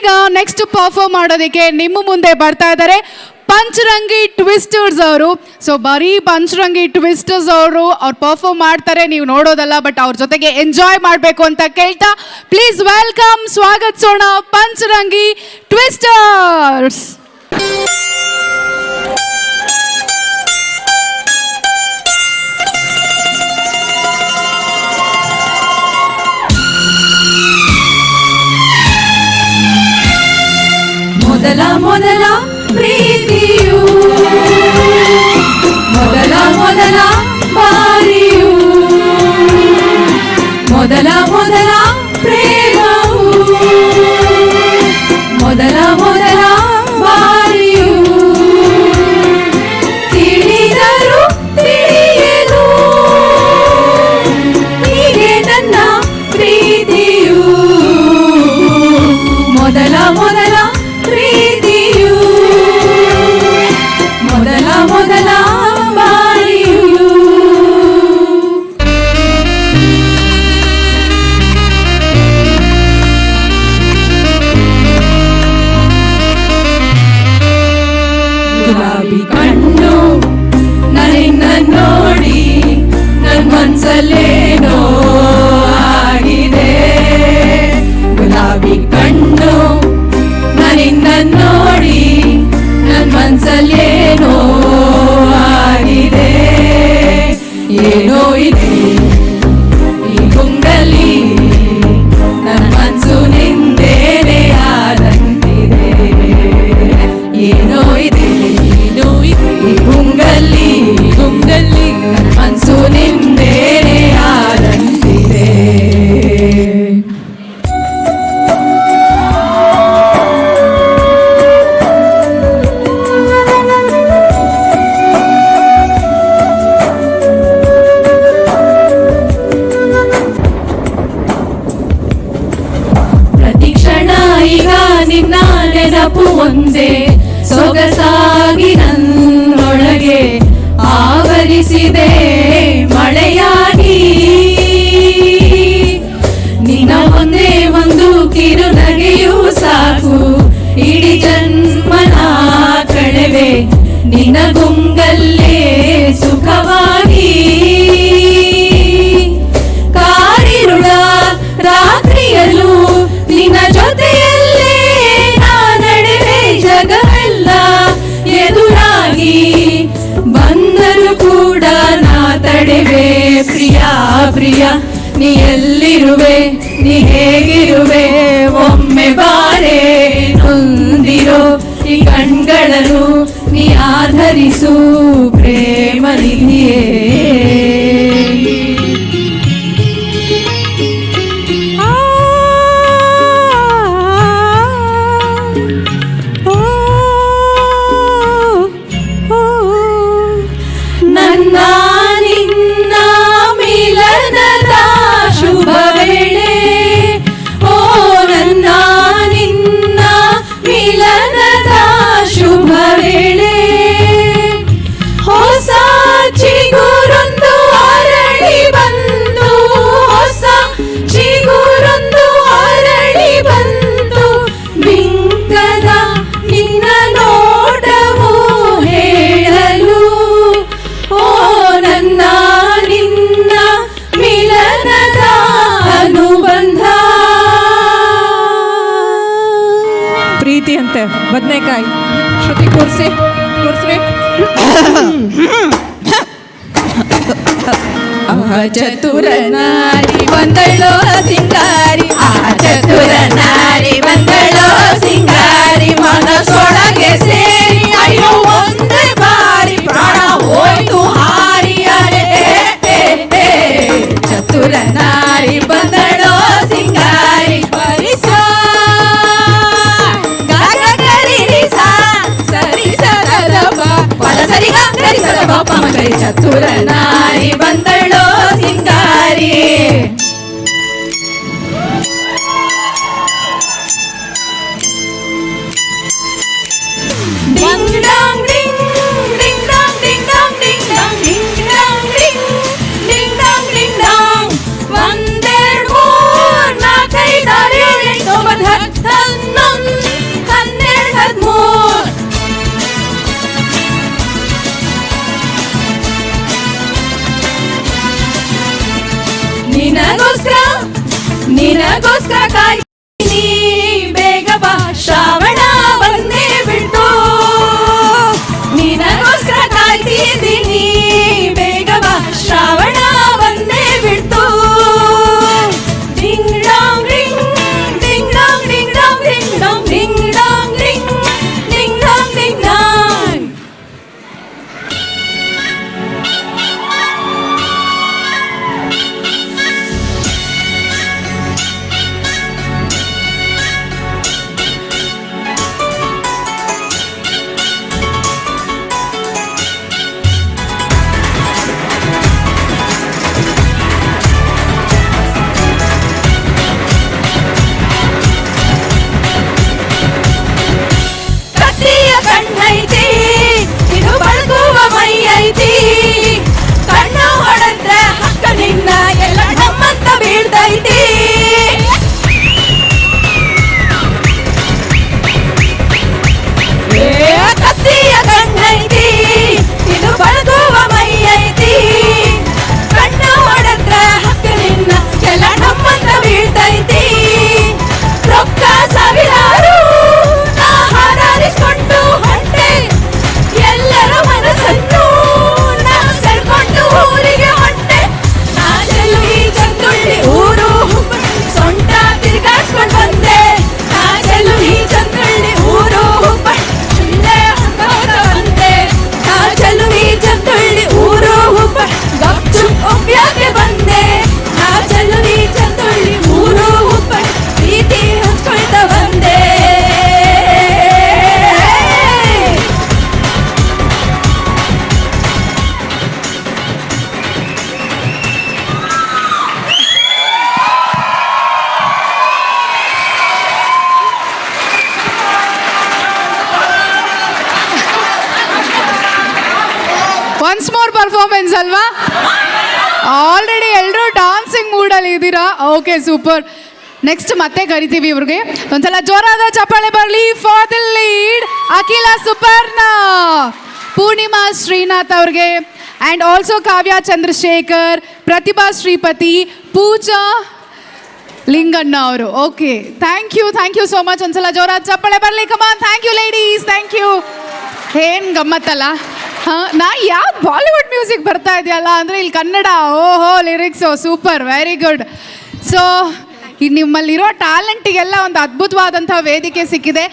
ಈಗ next perform ಮಾಡೋದಕ್ಕೆ ನಿಮ್ಮ ಮುಂದೆ ಬರ್ತಾ ಇದ್ದಾರೆ ಪಂಚರಂಗಿ ಟ್ವಿಸ್ಟರ್ಸ್ ಅವರು. ಸೊ ಬರೀ ಪಂಚರಂಗಿ ಟ್ವಿಸ್ಟರ್ಸ್ ಅವರು ಪರ್ಫಾರ್ಮ್ ಮಾಡ್ತಾರೆ, ನೀವು ನೋಡೋದಲ್ಲ, ಬಟ್ ಅವ್ರ ಜೊತೆಗೆ ಎಂಜಾಯ್ ಮಾಡಬೇಕು ಅಂತ ಕೇಳ್ತಾ ಪ್ಲೀಸ್ ವೆಲ್ಕಮ್, ಸ್ವಾಗತಿಸೋಣ ಪಂಚರಂಗಿ ಟ್ವಿಸ್ಟರ್ಸ್. ಮೊದಲ ಮೊದಲ ಪ್ರೀತಿಯು, ಮೊದಲ ಮೊದಲ ಬಾರಿಯು, ಮೊದಲ ಮೊದಲ ಪ್ರೇಮವು, ಮೊದಲ ಮೊದಲ ಬಾರಿಯು, ತಿಳಿದರು ತಿಳಿಯಲು ಹೀಗೆ ನನ್ನ ಪ್ರೀತಿಯು, ಮೊದಲ ಮೊದಲ ಪ್ರೀತಿಯು, ಮೊದಲ ಮೊದಲ ಬಾರಿಯು. ಗುಲಾಬಿ ಕಣ್ಣು ನನ್ನಿಂದ ನೋಡಿ ನನ್ ಮನ್ಸಲ್ಲೇನೋ ಆಗಿದೆ. ಗುಲಾಬಿ ಕಣ್ಣು ನನ್ನಿಂದ ನೋಡಿ ನನ್ ಮನ್ಸಲ್ಲೇನೋ ಆಗಿದೆ. ಏನೋ ಇದೆ ಈ ಗುಂಗಲ್ಲಿ, ನನ್ನ ಮನ್ಸು ನಿಂದೇನೆ ಆದಂತಿದೆ. ಏನೋ ಇದೆ ಏನೋ ಇದೆ ಈ ಗುಂಗಲ್ಲಿ, ಗುಂಗಲ್ಲಿ ನನ್ನ ಮನ್ಸು ನಿಂದೇನೆ ಆದಂತಿದೆ. ಈಗ ನಿನ್ನ ನೆನಪು ಒಂದೇ ಸೊಗಸಾಗಿ ನನ್ನೊಳಗೆ ಆವರಿಸಿದೆ ಮಳೆಯಾಗಿ. ನಿನ್ನ ಒಂದೇ ಒಂದು ಕಿರುನಗೆಯೂ ಸಾಕು ಇಡೀ ಜನ್ಮನ ಕಳೆವೆ ನಿನ್ನ ಗುಂಗಲ್ಲೇ ಸುಖವಾಗಿ. ಕಾರಿರುಳ ರಾತ್ರಿಯಲ್ಲೂ ನಿನ್ನ ಜೊತೆಯಲ್ಲೇ ನಾ ನಡೆವೆ. ಜಗವೆಲ್ಲ ಎದುರಾಗಿ ಬಂದರೂ ಕೂಡ ನಾ ತಡೆವೆ. ಪ್ರಿಯ ಪ್ರಿಯ ನೀ ಎಲ್ಲಿರುವೆ, ನೀ ಹೇಗಿರುವೆ, ಒಮ್ಮೆ ಬಾರೆ ನೊಂದಿರೋ ಈ ಕಣ್ಗಳನ್ನು ನೀ ಆಧರಿಸು ಪ್ರೇಮ ನಿಧಿಯೇ. ನನ್ನ ನಿನ್ನ ಮಿಲನದ ಶುಭ ವೇಳೆ, ಓ ನನ್ನ ನಿನ್ನ ಮಿಲನದ ಶುಭ ವೇಳೆ. ಹೊಸ ಚಿಗುರೊಂದು ಅರಳಿ ಬಂದು, ಹೊಸ ಚಿಗುರೊಂದು ಅರಳಿ ಬಂದು, ಬಿಂಕದ ನಿನ್ನ ನೋಟವು ಹೇಳಲು. ಓ ನನ್ನ ನಿನ್ನ ಮಿಲನದ ಅನುಬಂಧ. ಪ್ರೀತಿ ಅಂತೆ ಬದನೆಕಾಯಿ. ಶ್ರುತಿ ಕೂರ್ಸಿ ಕೂರ್ಸ್ರಿ. ಚತುರ ನಾರಿ ಬಂದಳೋ ಸಿಂಗಾರಿ, ಆ ಚತುರ ನಾರಿ ಬಂದಳೋ ಸಿಂಗಾರಿ, ಮನಸೊಳಗೆ ಸೇರಿ ಅಯ್ಯೋ ಒಂದೇ ಬಾರಿ ಪ್ರಾಣ ಹೋಯ್ತು ಹಾರಿ. ಅರೆ ಚತುರ ನಾರಿ ಬಂದಳೋ ಸಿಂಗಾರಿ, ಪರಿಸ ಗರಿಸ ಸರಿ ಸದಬ ಪದ ಸರಿಗ ಗರಿ ಸದಬ ಪಮ ಗರಿ. ಚತುರ ನಾರಿ ಬಂದಳೋ ಸಿಂಗಾರಿ. ಡಿಂಗ್ ಡಾಂಗ್ ಡಿಂಗ್ ಡಿಂಗ್ ಡಾಂಗ್ ಡಿಂಗ್ ಡಾಂಗ್ ಡಿಂಗ್ ಡಾಂಗ್ ಡಿಂಗ್ ಡಾಂಗ್ ಡಿಂಗ್ ಡಿಂಗ್ ಡಾಂಗ್ ಡಿಂಗ್ ಡಾಂಗ್. ಒಂದೆರಡು ಮೂರು ನಾಲ್ಕೈದು ಆರು ಏಳು ಎಂಟು ಒಂಬತ್ತು ಹತ್ತು ಹನ್ನೊಂದು ಪರ್ಫಾರ್ಮೆನ್ಸ್ ಅಲ್ವಾ? ಆಲ್ರೆಡಿ ಎಲ್ಲರೂ ಡಾನ್ಸಿಂಗ್ ಮೂಡಲ್ಲಿ ಇದ್ದೀರಾ. Okay, super. ನೆಕ್ಸ್ಟ್ ಮತ್ತೆ ಕರಿತೀವಿ ಇವ್ರಿಗೆ. ಒಂದ್ಸಲ ಜೋರಾದ ಚಪ್ಪಾಳೆ ಬರಲಿ ಫಾರ್ ದ ಲೀಡ್ ಅಖಿಲ ಸುಪರ್ಣ, ಪೂರ್ಣಿಮಾ ಶ್ರೀನಾಥ್ ಅವ್ರಿಗೆ, ಆ್ಯಂಡ್ ಆಲ್ಸೋ ಕಾವ್ಯ ಚಂದ್ರಶೇಖರ್, ಪ್ರತಿಭಾ ಶ್ರೀಪತಿ, ಪೂಜಾ ಲಿಂಗಣ್ಣ ಅವರು. Okay, thank you so much. ಒಂದ್ಸಲ ಜೋರಾದ ಚಪ್ಪಾಳೆ ಬರಲಿ. Come on, thank you ladies, thank you. ಏನು ಗಮ್ಮತ್ತಲ್ಲ. ನಾ ಯಾವ್ದು ಬಾಲಿವುಡ್ ಮ್ಯೂಸಿಕ್ ಬರ್ತಾ ಇದೆಯಲ್ಲ ಅಂದರೆ ಇಲ್ಲಿ ಕನ್ನಡ. ಓಹೋ, lyrics super, very good. So ಈ ನಿಮ್ಮಲ್ಲಿರೋ ಟ್ಯಾಲೆಂಟಿಗೆಲ್ಲ ಒಂದು ಅದ್ಭುತವಾದಂಥ ವೇದಿಕೆ ಸಿಕ್ಕಿದೆ.